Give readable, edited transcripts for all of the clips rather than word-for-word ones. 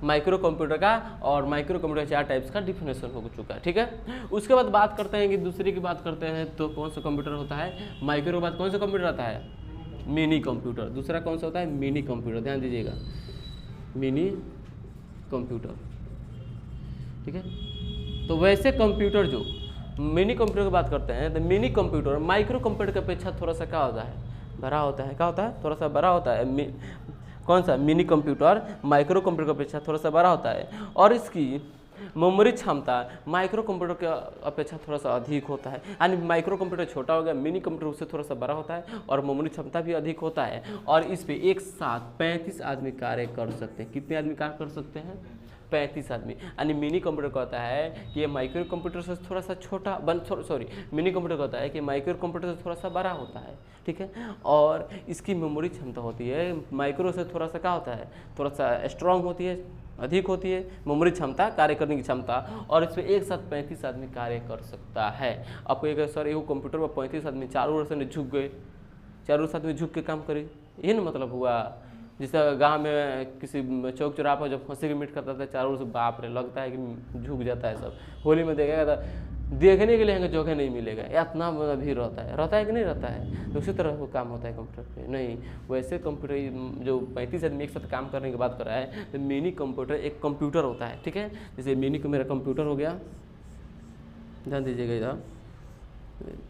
Micro computer का और micro computer 4 types का डिफिनेशन हो चुका है, ठीक है। उसके बाद बात करते हैं कि दूसरी की बात करते हैं तो कौन सा कंप्यूटर होता है, माइक्रो के बाद कौन सा कंप्यूटर आता है, मिनी कंप्यूटर। दूसरा कौन सा होता है, मिनी कंप्यूटर, ध्यान दीजिएगा, मिनी कंप्यूटर, ठीक है। तो वैसे कंप्यूटर जो मिनी कंप्यूटर की बात करते हैं तो मिनी कंप्यूटर माइक्रो कंप्यूटर की अपेक्षा थोड़ा सा क्या होता है, बड़ा होता है। क्या होता है, थोड़ा सा बड़ा होता है। कौन सा, मिनी कंप्यूटर माइक्रो कंप्यूटर की अपेक्षा थोड़ा सा बड़ा होता है और इसकी मेमोरी क्षमता माइक्रो कंप्यूटर के अपेक्षा थोड़ा सा अधिक होता है। यानी माइक्रो कंप्यूटर छोटा हो गया, मिनी कंप्यूटर उससे थोड़ा सा बड़ा होता है और मेमोरी क्षमता भी अधिक होता है। और इस पे एक साथ 35 आदमी कार्य कर सकते हैं। कितने आदमी कार्य कर सकते हैं, 35 आदमी। यानी मिनी कंप्यूटर कहता है कि ये माइक्रो कंप्यूटर से थोड़ा सा छोटा मिनी कंप्यूटर कहता है कि माइक्रो कंप्यूटर से थोड़ा सा बड़ा होता है, ठीक है। और इसकी मेमोरी क्षमता होती है माइक्रो से थोड़ा सा क्या होता है, थोड़ा सा स्ट्रांग होती है, अधिक होती है मेमोरी क्षमता, कार्य करने की क्षमता। और इस पर एक साथ 35 आदमी कार्य कर सकता है। आपको एक सर एगो कंप्यूटर पर 35 आदमी चारों ओर से झुक गए, चारों साथ में झुक के काम करे, ये ना मतलब हुआ। जैसे गांव में किसी चौक चौराहा पर जब फांसी की मीट करता था, चारों से बाप रे लगता है कि झुक जाता है सब। होली में देखेगा तो देखने के लिए जगह नहीं मिलेगा, इतना भीड़ रहता है कि नहीं रहता है। तो उसी तरह वो काम होता है कंप्यूटर पे। नहीं, वैसे कंप्यूटर जो 35 आदमी एक साथ काम करने की बात कर रहा है तो मिनी कंप्यूटर एक कंप्यूटर होता है, ठीक है। जैसे मिनी को मेरा कंप्यूटर हो गया, ध्यान दीजिएगा इधर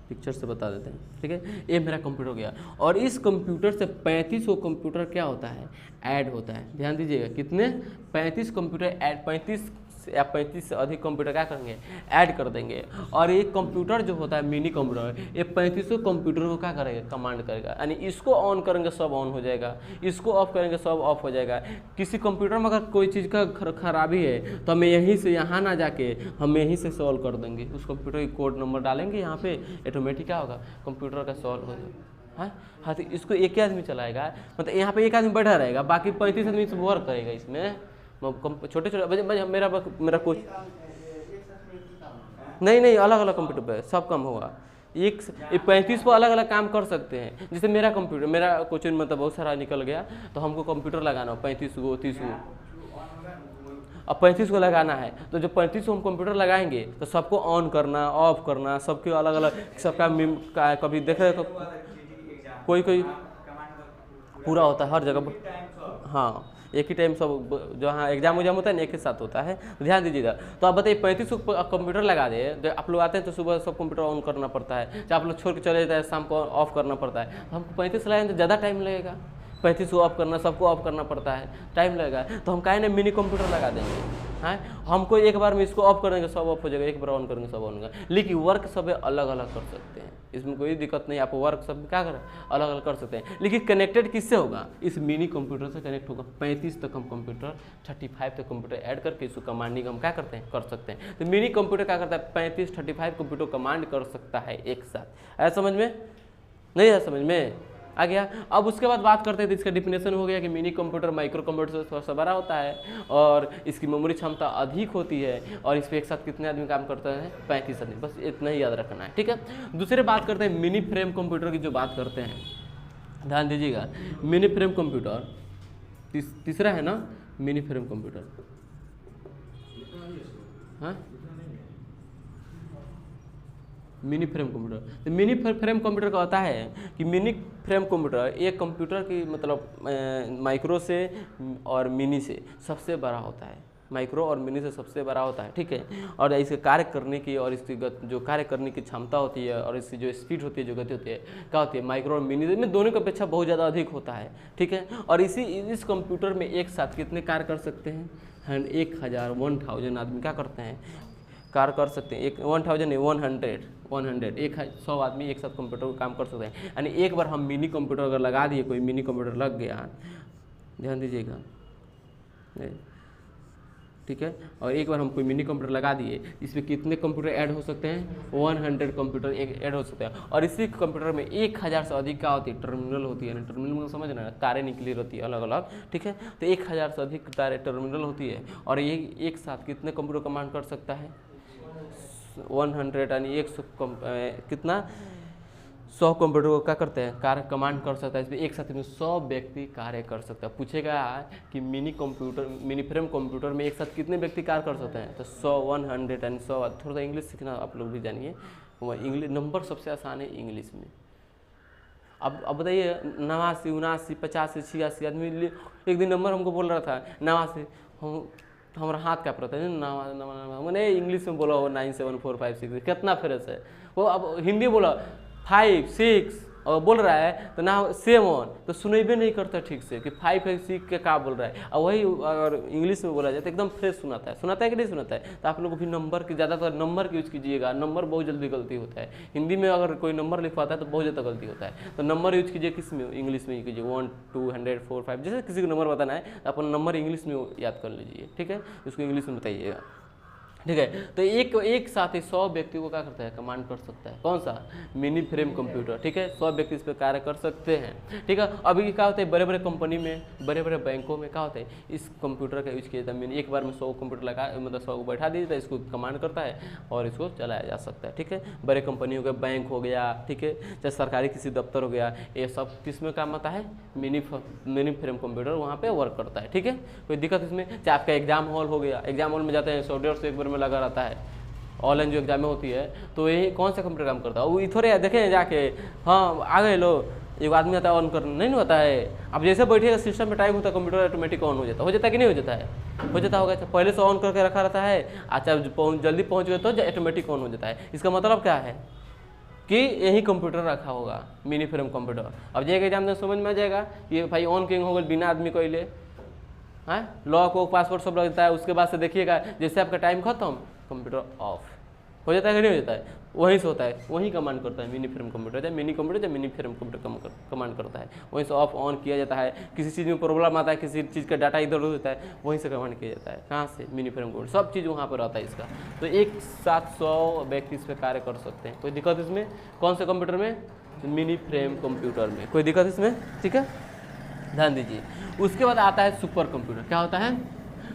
पिक्चर से बता देते हैं, ठीक है। ये मेरा कंप्यूटर हो गया और इस कंप्यूटर से 35 कंप्यूटर क्या होता है, ऐड होता है। ध्यान दीजिएगा कितने, 35 कंप्यूटर ऐड, 35 या 35 से अधिक कंप्यूटर क्या करेंगे, ऐड कर देंगे। और ये कंप्यूटर जो होता है मिनी कंप्यूटर, ये 35 कंप्यूटर को क्या करेगा, कमांड करेगा। यानी इसको ऑन करेंगे सब ऑन हो जाएगा, इसको ऑफ करेंगे सब ऑफ हो जाएगा। किसी कंप्यूटर में अगर कोई चीज़ का खराबी है तो हमें यहीं से यहाँ ना जाके हम यहीं से सॉल्व कर देंगे। उस कंप्यूटर की कोड नंबर डालेंगे यहाँ पे, ऑटोमेटिक क्या होगा, कंप्यूटर का सॉल्व हो जाएगा। हाँ, तो इसको एक ही आदमी चलाएगा, मतलब यहाँ पे एक आदमी बैठा रहेगा, बाकी 35 आदमी से वर्क करेगा इसमें। छोटे छोटे मेरा कुछ नहीं, अलग अलग कंप्यूटर पे सब काम होगा। एक 35 को अलग अलग काम कर सकते हैं। जैसे मेरा कंप्यूटर, मेरा क्वेश्चन मतलब बहुत सारा निकल गया तो हमको कंप्यूटर लगाना हो 35 को 30 को, अब 35 को लगाना है तो जो 35 को हम कंप्यूटर लगाएंगे तो सबको ऑन करना ऑफ करना, सबके अलग अलग सबका कभी देखे कोई पूरा होता है हर जगह। हाँ, एक ही टाइम सब जहाँ एग्जाम होता है ना एक ही साथ होता है, ध्यान दीजिएगा। तो आप बताइए 35 को कंप्यूटर लगा दे, जब आप लोग आते हैं तो सुबह सब कंप्यूटर ऑन करना पड़ता है, जब आप लोग छोड़ के चले जाते हैं शाम को ऑफ करना पड़ता है। तो हमको 35 लगाएंगे तो ज़्यादा टाइम लगेगा, 35 को ऑफ करना, सबको ऑफ करना पड़ता है, टाइम लगेगा। तो हम कहें ना मिनी कंप्यूटर लगा देंगे, हाँ, हमको एक बार में इसको ऑफ कर देंगे सब ऑफ हो जाएगा, एक बार ऑन करेंगे सब ऑन होगा। लेकिन वर्क सब अलग अलग कर सकते हैं, इसमें कोई दिक्कत नहीं, आप वर्क सब क्या करें अलग अलग कर सकते हैं। लेकिन कनेक्टेड किससे होगा, इस मिनी कंप्यूटर से कनेक्ट होगा। 35 तक हम कंप्यूटर, 35 तक कंप्यूटर ऐड करके इसको कमांडिंग हम क्या करते हैं, कर सकते हैं। तो मिनी कंप्यूटर क्या करता है, 35 कंप्यूटर कमांड कर सकता है एक साथ। ऐसा समझ में नहीं है, समझ में आ गया। अब उसके बाद बात करते हैं तो इसका डिफिनेशन हो गया कि मिनी कंप्यूटर माइक्रो कंप्यूटर से थोड़ा सा बड़ा होता है और इसकी मेमोरी क्षमता अधिक होती है और इस पर एक साथ कितने आदमी काम करते हैं, 35 आदमी, बस इतना ही याद रखना है, ठीक है। दूसरे बात करते हैं मिनी फ्रेम कंप्यूटर की, जो बात करते हैं ध्यान दीजिएगा, मिनी फ्रेम कंप्यूटर तीसरा है ना, मिनी फ्रेम कंप्यूटर। हाँ, मिनी फ्रेम कंप्यूटर। तो मिनी फ्रेम कंप्यूटर का होता है कि मिनी फ्रेम कंप्यूटर एक कंप्यूटर की मतलब माइक्रो से और मिनी से सबसे बड़ा होता है, माइक्रो और मिनी से सबसे बड़ा होता है, ठीक है। और इसके कार्य करने की और इसकी जो कार्य करने की क्षमता होती है और इसकी जो स्पीड होती है, जो गति होती है, क्या होती है, माइक्रो और मिनी में दोनों की अपेक्षा बहुत ज़्यादा अधिक होता है, ठीक है। और इस कंप्यूटर में एक साथ कितने कार्य कर सकते हैं, 1000 आदमी क्या करते हैं, कार्य कर सकते हैं। 100 आदमी एक साथ कंप्यूटर का काम कर सकते हैं। यानी एक बार हम मिनी कंप्यूटर अगर लगा दिए, कोई मिनी कंप्यूटर लग गया, ध्यान दीजिएगा, ठीक है। और एक बार हम कोई मिनी कंप्यूटर लगा दिए, इसमें कितने कंप्यूटर ऐड हो सकते हैं, 100 कंप्यूटर एक ऐड हो सकते हैं। और इसी कंप्यूटर में 1000 से अधिक क्या होती है, टर्मिनल होती है। टर्मिनल में समझना, तारें निकली रहती है अलग अलग, ठीक है। तो 1000 से अधिक तारें टर्मिनल होती है और ये एक साथ कितने कंप्यूटर कमांड कर सकता है, 100 यानी 100 कितना 100 कंप्यूटर को क्या करते हैं, कार्य कमांड कर सकता है। इसमें एक साथ में 100 व्यक्ति कार्य कर सकता है। पूछेगा कि मिनी फ्रेम कंप्यूटर में एक साथ कितने व्यक्ति कार्य कर सकते हैं, तो 100, 100 एंड 100। थोड़ा सा इंग्लिश सीखना आप लोग भी जानिए, इंग्लिश नंबर सबसे आसान है इंग्लिश में। अब बताइए 89, 79, 85, 86 आदमी एक दिन नंबर हमको बोल रहा था 89, हमारा हाथ क्या पड़ता है मैंने इंग्लिश में बोला हो 97456, कितना फेरस है वो। अब हिंदी बोला 5, 6 और बोल रहा है तो ना 7, तो सुनेबे नहीं करता ठीक से कि 5 है 6 के क्या बोल रहा है। और वही अगर इंग्लिश में बोला जाए तो एकदम फ्रेश सुनाता है कि नहीं सुनाता है। तो आप लोग भी नंबर की ज़्यादातर नंबर की यूज़ कीजिएगा, नंबर बहुत जल्दी गलती होता है। हिंदी में अगर कोई नंबर लिखवाता है तो बहुत ज़्यादा गलती होता है, तो नंबर यूज कीजिए किस में, इंग्लिश में कीजिए। 1, 2, 100, 4, 5, जैसे किसी को नंबर बताना है तो अपन नंबर इंग्लिश में याद कर लीजिए, ठीक है, उसको इंग्लिश में बताइएगा, ठीक है। तो एक साथ ही 100 व्यक्ति को क्या करता है, कमांड कर सकता है। कौन सा, मिनी फ्रेम कंप्यूटर, ठीक है। 100 व्यक्ति इस पर कार्य कर सकते हैं, ठीक है। अभी क्या होता है, बड़े बड़े कंपनी में, बड़े बड़े बैंकों में क्या होता है, इस कंप्यूटर का यूज किया जाता है। एक बार में 100 कंप्यूटर लगा, मतलब 100 को बैठा दिया जाता है, इसको कमांड करता है और इसको चलाया जा सकता है, ठीक है। बड़े कंपनी हो गया, बैंक हो गया, ठीक है, चाहे सरकारी किसी दफ्तर हो गया, ये सब किस में काम आता है, मिनी फ्रेम कंप्यूटर वहाँ पे वर्क करता है, ठीक है। कोई दिक्कत इसमें, चाहे आपका एग्जाम हॉल हो गया, एग्जाम हॉल में जाते हैं 100-150 एक बार में लगा रहता है, ऑनलाइन जो एग्जाम होती है, तो यही कौन सा कंप्यूटर काम करता है, वो थोड़े देखें जाके, हाँ आ गए लो, एक आदमी आता है ऑन करना, नहीं होता है। अब जैसे बैठेगा सिस्टम में टाइम होता है, कंप्यूटर ऑटोमेटिक ऑन हो जाता है कि नहीं हो जाता है, हो जाता होगा। पहले से ऑन करके रखा रहता है, अच्छा जल्दी पहुँच गए तो ऑटोमेटिक ऑन हो जाता है। इसका मतलब क्या है कि यही कंप्यूटर रखा होगा, मिनी फ्रेम कंप्यूटर। अब जाएगा एग्जाम में समझ में आ जाएगा ये भाई ऑन किंग हो गए बिना आदमी को ले, हाँ, लॉक को पासवर्ड सब लगता है। उसके बाद से देखिएगा जैसे आपका टाइम खत्म, कंप्यूटर ऑफ हो जाता है कि नहीं हो जाता है, वहीं से होता है, वहीं कमांड करता है मिनी फ्रेम कंप्यूटर, चाहे मिनी कंप्यूटर चाहे मिनी फ्रेम कंप्यूटर कमांड करता है, वहीं से ऑफ ऑन किया जाता है। किसी चीज़ में प्रॉब्लम आता है, किसी चीज़ का डाटा इधर उधर होता है, वहीं से कमांड किया जाता है। कहाँ से, मिनी फ्रेम कंप्यूटर, सब चीज़ वहाँ पर रहता है इसका। तो एक साथ 100 व्यक्ति इस पर कार्य कर सकते हैं। कोई दिक्कत इसमें, कौन से कंप्यूटर में, मिनी फ्रेम कंप्यूटर में, कोई दिक्कत इसमें, ठीक है, ध्यान दीजिए। उसके बाद आता है सुपर कंप्यूटर। क्या होता है,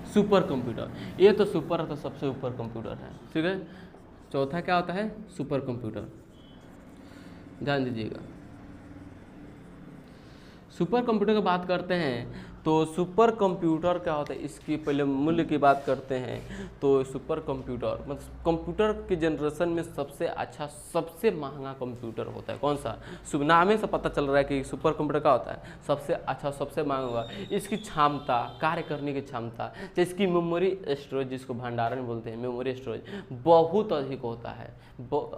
सुपर कंप्यूटर। ये तो सुपर है तो सबसे ऊपर कंप्यूटर है, ठीक है। चौथा क्या होता है, सुपर कंप्यूटर, ध्यान दीजिएगा। सुपर कंप्यूटर की बात करते हैं तो सुपर कंप्यूटर क्या होता है, इसकी पहले मूल्य की बात करते हैं। तो सुपर कंप्यूटर मतलब कंप्यूटर के जनरेशन में सबसे अच्छा, सबसे महंगा कंप्यूटर होता है। कौन सा, शुभ नाम से पता चल रहा है कि सुपर कंप्यूटर क्या होता है, सबसे अच्छा, सबसे महंगा होगा। इसकी क्षमता, कार्य करने की क्षमता, तो इसकी मेमोरी स्टोरेज, जिसको भंडारण बोलते हैं, मेमोरी स्टोरेज बहुत अधिक होता है,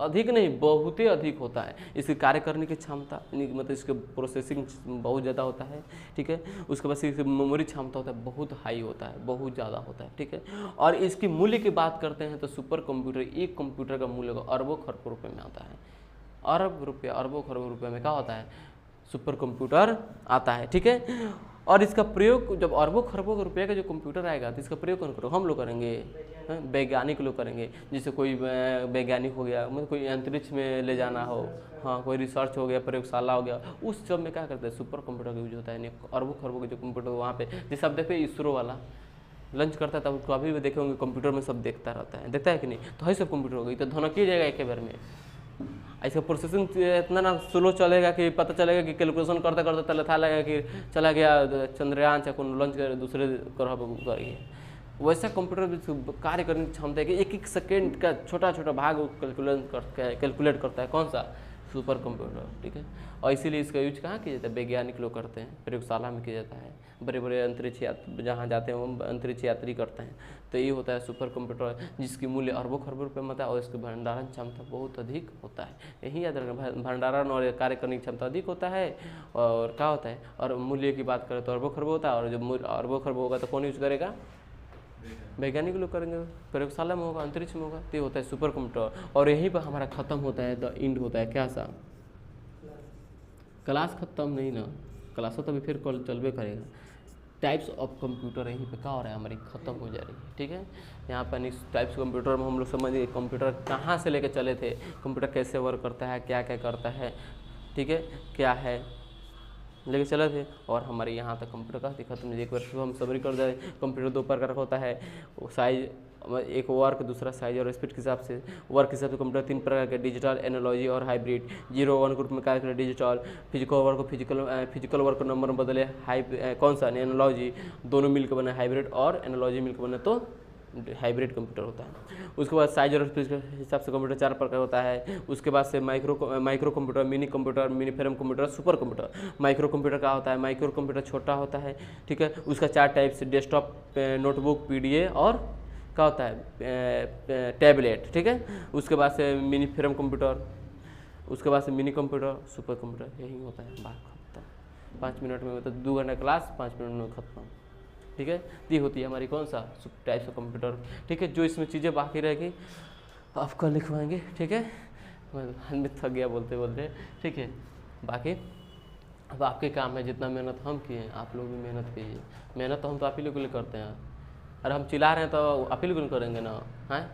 अधिक नहीं बहुत ही अधिक होता है। इसकी कार्य करने की क्षमता मतलब इसके प्रोसेसिंग बहुत ज़्यादा होता है, ठीक है। उसके बाद मेमोरी क्षमता होता है बहुत हाई होता है, बहुत ज़्यादा होता है, ठीक है। और इसकी मूल्य की बात करते हैं तो सुपर कंप्यूटर, एक कंप्यूटर का मूल्य अरबों खरबों रुपए में आता है। अरब रुपये, अरबों खरबों रुपए में क्या होता है, सुपर कंप्यूटर आता है, ठीक है। और इसका प्रयोग जब अरबों खरबों के रुपये का जो कंप्यूटर आएगा तो इसका प्रयोग कौन करेगा, हम लोग करेंगे, वैज्ञानिक लोग करेंगे। जैसे कोई वैज्ञानिक हो गया, मतलब कोई अंतरिक्ष में ले जाना हो, हाँ, कोई रिसर्च हो गया, प्रयोगशाला हो गया, उस सब में क्या करते हैं, सुपर कंप्यूटर का यूज होता है। अरबों खरबों के जो कंप्यूटर वहाँ पे, जैसे आप देखते हैं इसरो वाला लंच करता है, तब उसको अभी भी देखे होंगे कंप्यूटर में सब देखता रहता है, देखता है कि नहीं, तो है सब कंप्यूटर हो गई, तो धनकी जाएगा एक बार में। इसका प्रोसेसिंग इतना ना स्लो चलेगा कि पता चलेगा कि कैलकुलेशन करते करते तले था लगेगा कि चला गया चंद्रयान चाहे कौन लॉन्च कर दूसरे ग्रह पर कर गया। वैसा कंप्यूटर कार्य करने की क्षमता है कि एक सेकेंड का छोटा छोटा भाग कैलकुलेट करता है। कौन सा, सुपर कंप्यूटर, ठीक है। और इसीलिए इसका यूज कहाँ किया जाता है, वैज्ञानिक लोग करते हैं, प्रयोगशाला में किया जाता है। बड़े बड़े अंतरिक्ष यात्री जहाँ जाते हैं वो अंतरिक्ष यात्री करते हैं। तो ये होता है सुपर कंप्यूटर, जिसकी मूल्य अरबों खरबों रुपये में होता है और इसकी भंडारण क्षमता बहुत अधिक होता है। यही याद रखना, भंडारण और कार्य करने की क्षमता अधिक होता है। और क्या होता है, और मूल्य की बात करें तो अरबों खरबों होता है, और जब अरबों खरबों होगा तो कौन यूज करेगा, वैज्ञानिक लोग करेंगे, प्रयोगशाला में होगा, अंतरिक्ष में होगा। तो ये होता है सुपर कंप्यूटर। और यहीं पर हमारा खत्म होता है, द एंड होता है। क्या सा, क्लास खत्म नहीं ना, क्लास तो अभी फिर कल चलबे करेगा। टाइप्स ऑफ कंप्यूटर यहीं पे क्या हो रहा है, हमारी ख़त्म हो जा रही है, ठीक है। यहाँ पर इस टाइप्स कंप्यूटर में हम लोग समझिए कंप्यूटर कहाँ से लेके चले थे, कंप्यूटर कैसे वर्क करता है, क्या क्या करता है, ठीक है, क्या है लेके चले थे। और हमारे यहाँ तक कंप्यूटर का खत्म। एक बार हम समरी कर जाए, कंप्यूटर दो प्रकार का होता है, साइज एक वर्क, दूसरा साइज और स्पीड के हिसाब से। वर्क के हिसाब से कंप्यूटर 3 प्रकार के, डिजिटल, एनालॉजी और हाइब्रिड। 0-1 ग्रुप में कार्य करें डिजिटल, फिजिकल वर्क को नंबर में बदले कौन सा एनालॉजी, दोनों मिलकर बना हाइब्रिड, और एनालॉजी मिलकर बना तो हाइब्रिड कंप्यूटर होता है। उसके बाद साइज और स्पीड के हिसाब से कंप्यूटर 4 प्रकार होता है। उसके बाद से micro computer, mini computer, mini frame computer, super computer. Micro computer का होता है, माइक्रो कंप्यूटर छोटा होता है, ठीक है। उसका 4 टाइप से, डेस्कटॉप, नोटबुक, पीडीए और क्या होता है टैबलेट, ठीक है। उसके बाद से मिनी फ्रेम कंप्यूटर, उसके बाद से मिनी कंप्यूटर, सुपर कंप्यूटर, यही होता है। बात खत्म। 5 मिनट में मतलब 2 घंटा क्लास, 5 मिनट में खत्म, ठीक है। ये होती है हमारी कौन सा टाइप्स ऑफ कंप्यूटर, ठीक है। जो इसमें चीज़ें बाकी रहेगी आप कल लिखवाएंगे, ठीक है। मैं थक गया बोलते बोलते, ठीक है। बाकी अब आपके काम है, जितना मेहनत हम किए आप लोग भी मेहनत कीजिए। मेहनत तो हम तो आप ही लोग के लिए करते हैं, अरे हम चिल्ला रहे हैं तो आप ही लोग करेंगे ना, हैं।